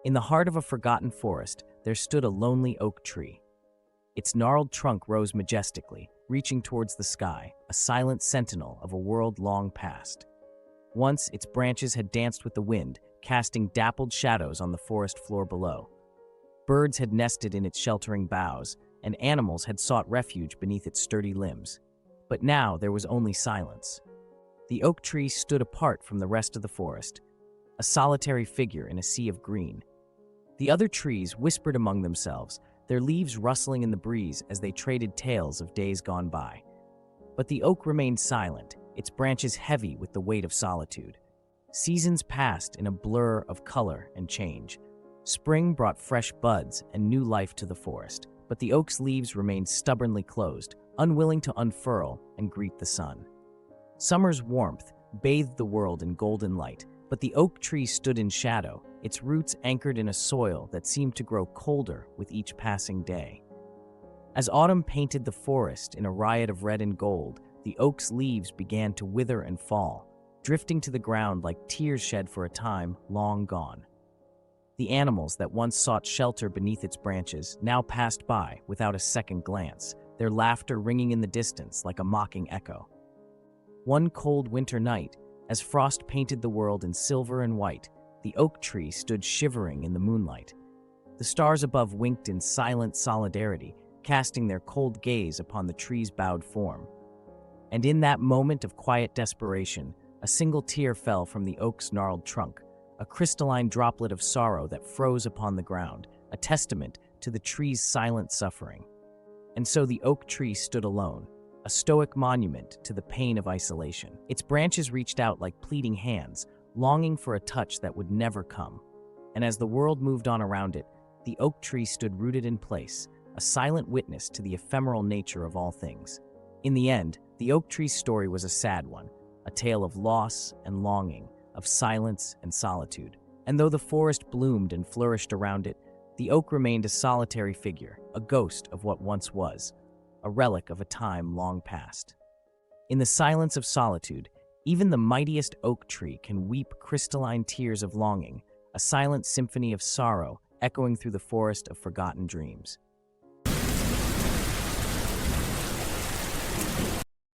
In the heart of a forgotten forest, there stood a lonely oak tree. Its gnarled trunk rose majestically, reaching towards the sky, a silent sentinel of a world long past. Once, its branches had danced with the wind, casting dappled shadows on the forest floor below. Birds had nested in its sheltering boughs, and animals had sought refuge beneath its sturdy limbs. But now there was only silence. The oak tree stood apart from the rest of the forest, a solitary figure in a sea of green. The other trees whispered among themselves, their leaves rustling in the breeze as they traded tales of days gone by. But the oak remained silent, its branches heavy with the weight of solitude. Seasons passed in a blur of color and change. Spring brought fresh buds and new life to the forest, but the oak's leaves remained stubbornly closed, unwilling to unfurl and greet the sun. Summer's warmth bathed the world in golden light, but the oak tree stood in shadow, its roots anchored in a soil that seemed to grow colder with each passing day. As autumn painted the forest in a riot of red and gold, the oak's leaves began to wither and fall, drifting to the ground like tears shed for a time long gone. The animals that once sought shelter beneath its branches now passed by without a second glance, their laughter ringing in the distance like a mocking echo. One cold winter night, as frost painted the world in silver and white, the oak tree stood shivering in the moonlight. The stars above winked in silent solidarity, casting their cold gaze upon the tree's bowed form. And in that moment of quiet desperation, a single tear fell from the oak's gnarled trunk, a crystalline droplet of sorrow that froze upon the ground, a testament to the tree's silent suffering. And so the oak tree stood alone, a stoic monument to the pain of isolation. Its branches reached out like pleading hands, longing for a touch that would never come. And as the world moved on around it, the oak tree stood rooted in place, a silent witness to the ephemeral nature of all things. In the end, the oak tree's story was a sad one, a tale of loss and longing, of silence and solitude. And though the forest bloomed and flourished around it, the oak remained a solitary figure, a ghost of what once was, a relic of a time long past. In the silence of solitude, even the mightiest oak tree can weep crystalline tears of longing, a silent symphony of sorrow echoing through the forest of forgotten dreams.